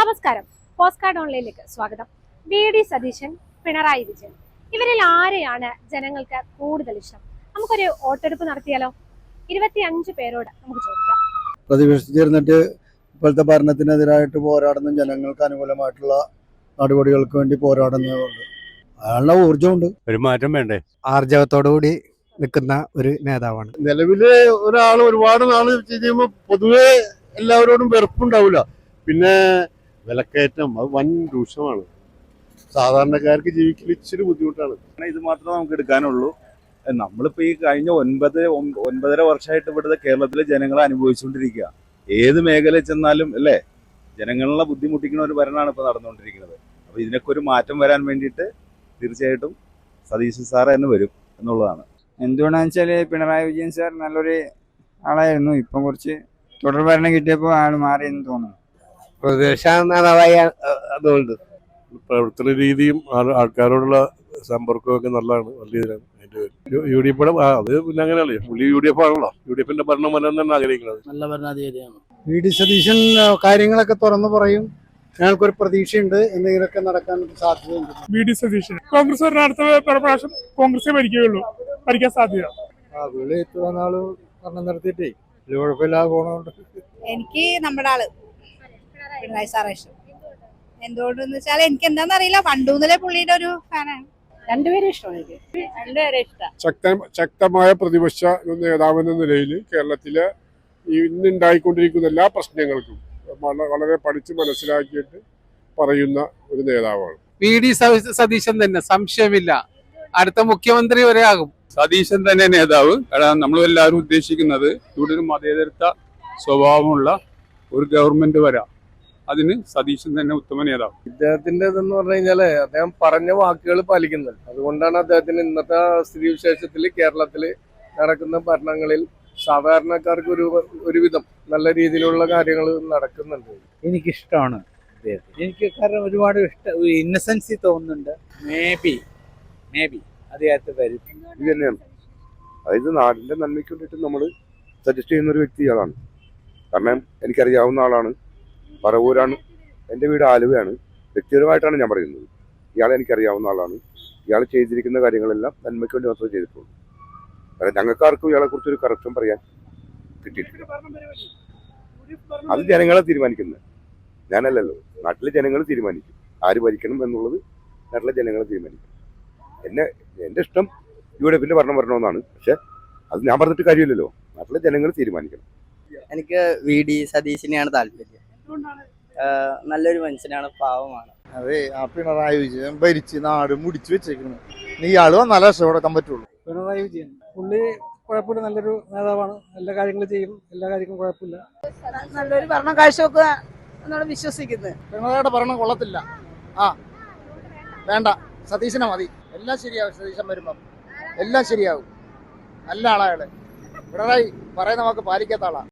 നമസ്കാരം. Post card ഓൺലൈനിലേക്ക് സ്വാഗതം. VD. Satheesan, Pinarayi Vijayan, ഇവരിൽ ആരെയാണ് ജനങ്ങൾക്ക് കൂടുതൽ ഇഷ്ടം? നമുക്കൊരു വോട്ടെടുപ്പ് നടത്തിയാലോ? 25 പേരോട് നമുക്ക് ചോദിക്കാം. പ്രതിപക്ഷിച്ചിരുന്നിട്ട് ഇപ്പോഴത്തെ ഭരണത്തിനെതിരായിട്ട് പോരാടുന്ന ജനങ്ങൾക്ക് അനുകൂലമായിട്ടുള്ള നടപടികൾക്ക് വേണ്ടി പോരാടുന്നതുകൊണ്ട് അയാളുടെ ഊർജ്ജമുണ്ട്. ഒരു മാറ്റം വേണ്ടേ? ആർജവത്തോടുകൂടി നിൽക്കുന്ന ഒരു നേതാവാണ്. നിലവില് ഒരാൾ ഒരുപാട് നാള് ചെയ്യുമ്പോൾ പൊതുവെ എല്ലാവരോടും വെറുപ്പുണ്ടാവില്ല. പിന്നെ വിലക്കയറ്റം അത് വൻ രൂക്ഷമാണ്. സാധാരണക്കാർക്ക് ജീവിക്കൽ ഇച്ചിരി ബുദ്ധിമുട്ടാണ്. ഇത് മാത്രമേ നമുക്ക് എടുക്കാനുള്ളൂ. നമ്മളിപ്പോ ഈ കഴിഞ്ഞ 9.5 വർഷമായിട്ട് ഇവിടുത്തെ കേരളത്തിലെ ജനങ്ങളെ അനുഭവിച്ചുകൊണ്ടിരിക്കുക. ഏത് മേഖലയിൽ ചെന്നാലും അല്ലേ, ജനങ്ങളെ ബുദ്ധിമുട്ടിക്കുന്ന ഒരു ഭരണമാണ് ഇപ്പൊ നടന്നുകൊണ്ടിരിക്കുന്നത്. അപ്പൊ ഇതിനൊക്കെ ഒരു മാറ്റം വരാൻ വേണ്ടിയിട്ട് തീർച്ചയായിട്ടും സതീശൻ സാർ തന്നെ വരും എന്നുള്ളതാണ്. എന്തുകൊണ്ടാന്ന് വെച്ചാല് പിണറായി വിജയൻ സാർ നല്ലൊരു ആളായിരുന്നു. ഇപ്പം കുറച്ച് തുടർ ഭരണം കിട്ടിയപ്പോൾ ആള് മാറിയെന്ന് തോന്നുന്നു. അതുകൊണ്ട് പ്രവർത്തന രീതിയും ആൾക്കാരോടുള്ള സമ്പർക്കവും ഒക്കെ നല്ലതാണ്, വലിയ ഇതിലാണ്. യു ഡി എഫ് അത് പിന്നെ അങ്ങനെയല്ലേ, പുള്ളി യു ഡി എഫ് ആണല്ലോ, യു ഡി എഫിന്റെ ഭരണം വരാൻ തന്നെ ആഗ്രഹിക്കുന്നത്. നല്ല ഭരണാധികാരിയാണ് വി.ഡി. സതീശൻ കാര്യങ്ങളൊക്കെ തുറന്നു പറയും. ഞങ്ങൾക്കൊരു പ്രതീക്ഷയുണ്ട്, എന്തെങ്കിലുമൊക്കെ നടക്കാൻ സാധ്യതയുണ്ട്. വി.ഡി. സതീശൻ കോൺഗ്രസ് അടുത്ത പ്രാവശ്യം കോൺഗ്രസേ ഭരിക്കുകയുള്ളൂ, ഭരിക്കാൻ സാധ്യത. പുള്ളി ഇത്ര നാള് ഭരണം നടത്തിയിട്ടേ കുഴപ്പമില്ലാതെ പോണോണ്ട് എനിക്ക് നമ്മുടെ ആള് പിണറായി സാറേ ഇഷ്ടം. എന്തുകൊണ്ടെന്ന് വെച്ചാൽ എനിക്ക് എന്താണെന്ന് അറിയില്ല, പണ്ട് മുതലേ പുള്ളിയുടെ ഒരു ഫാനാണ്. രണ്ടുപേരും ഇഷ്ടമാണ് എനിക്ക്. രണ്ടുപേരെ ഇഷ്ടം. ശക്തമായ പ്രതിപക്ഷ നേതാവെന്ന നിലയിൽ കേരളത്തിലെ ഇന്നുണ്ടായിക്കൊണ്ടിരിക്കുന്ന എല്ലാ പ്രശ്നങ്ങൾക്കും വളരെ പഠിച്ച് മനസ്സിലാക്കിയിട്ട് പറയുന്ന ഒരു നേതാവാണ് വി.ഡി. സതീശൻ തന്നെ, സംശയമില്ല. അടുത്ത മുഖ്യമന്ത്രി വരെ ആകും. സതീശൻ തന്നെ നേതാവ്. കാരണം നമ്മളെല്ലാവരും ഉദ്ദേശിക്കുന്നത് ഇവിടെ ഒരു മതേതരത്വ സ്വഭാവമുള്ള ഒരു ഗവൺമെന്റ് വരാം. അതിന് സതീശൻ തന്നെ ഉത്തമ നേതാവ്. അദ്ദേഹത്തിന്റെ ഇതെന്ന് പറഞ്ഞു കഴിഞ്ഞാല് അദ്ദേഹം പറഞ്ഞ വാക്കുകൾ പാലിക്കുന്നത്. അതുകൊണ്ടാണ് അദ്ദേഹത്തിന് ഇന്നത്തെ സ്ഥിതിവിശേഷത്തിൽ കേരളത്തില് നടക്കുന്ന ഭരണങ്ങളിൽ സാധാരണക്കാർക്ക് ഒരുവിധം നല്ല രീതിയിലുള്ള കാര്യങ്ങൾ നടക്കുന്നുണ്ട്. എനിക്കിഷ്ടമാണ് അദ്ദേഹത്തെ. എനിക്ക് കാരണം ഒരുപാട് ഇന്നസെൻസി തോന്നുന്നുണ്ട്. മേ ബി അദ്ദേഹത്തെ വരും. ഇത് തന്നെയാണ്, അതായത് നാടിന്റെ നന്മയ്ക്ക് വേണ്ടിയിട്ട് നമ്മൾ സജസ്റ്റ് ചെയ്യുന്ന ഒരു വ്യക്തിയാണ്. കാരണം എനിക്കറിയാവുന്ന ആളാണ്, പറവൂരാണ്, എൻ്റെ വീട് ആലുവയാണ്. വ്യക്തിപരമായിട്ടാണ് ഞാൻ പറയുന്നത്. ഇയാളെ എനിക്കറിയാവുന്ന ആളാണ്. ഇയാൾ ചെയ്തിരിക്കുന്ന കാര്യങ്ങളെല്ലാം നന്മയ്ക്ക് വേണ്ടി മാത്രമേ ചെയ്തിട്ടുള്ളൂ. കാരണം ഞങ്ങൾക്കാർക്കും ഇയാളെ കുറിച്ചൊരു കറക്ഷൻ പറയാൻ കിട്ടിയിട്ടില്ല. അത് ജനങ്ങളെ തീരുമാനിക്കുന്നത്, ഞാനല്ലല്ലോ. നാട്ടിലെ ജനങ്ങൾ തീരുമാനിക്കും ആര് ഭരിക്കണം എന്നുള്ളത്. നാട്ടിലെ ജനങ്ങളെ തീരുമാനിക്കും. എൻ്റെ ഇഷ്ടം യു.ഡി.എഫിന്റെ ഭരണം വരണമെന്നാണ്. പക്ഷെ അത് ഞാൻ പറഞ്ഞിട്ട് കാര്യമില്ലല്ലോ, നാട്ടിലെ ജനങ്ങൾ തീരുമാനിക്കണം. എനിക്ക് വി.ഡി. സതീശിനെയാണ് താല്പര്യം. നല്ലൊരു മനുഷ്യനാണ്, പാവമാണ്. അതെ, ആ പിണറായി വിജയൻ ഭരിച്ച് നാട് മുടിച്ചു വെച്ചേക്കുന്നു. ഇയാള് വന്നാലേ രക്ഷപ്പെടാൻ പറ്റുള്ളൂ. പിണറായി വിജയൻ പുള്ളി കുഴപ്പമില്ല, നല്ലൊരു നേതാവാണ്. എല്ലാ കാര്യങ്ങളും ചെയ്യും, എല്ലാ കാര്യങ്ങളും കുഴപ്പമില്ല. നല്ലൊരു ഭരണം കാഴ്ചവെക്കുക എന്നാണ് വിശ്വസിക്കുന്നത്. പിണറായിയുടെ ഭരണം കൊള്ളത്തില്ല. വേണ്ട, സതീശനെ മതി. എല്ലാം ശരിയാവും. സതീശൻ വരുമ്പം എല്ലാം ശരിയാവും. നല്ല ആളായാള്. പിണറായി പറയുന്ന നമുക്ക് പാലിക്കാത്ത ആളാ.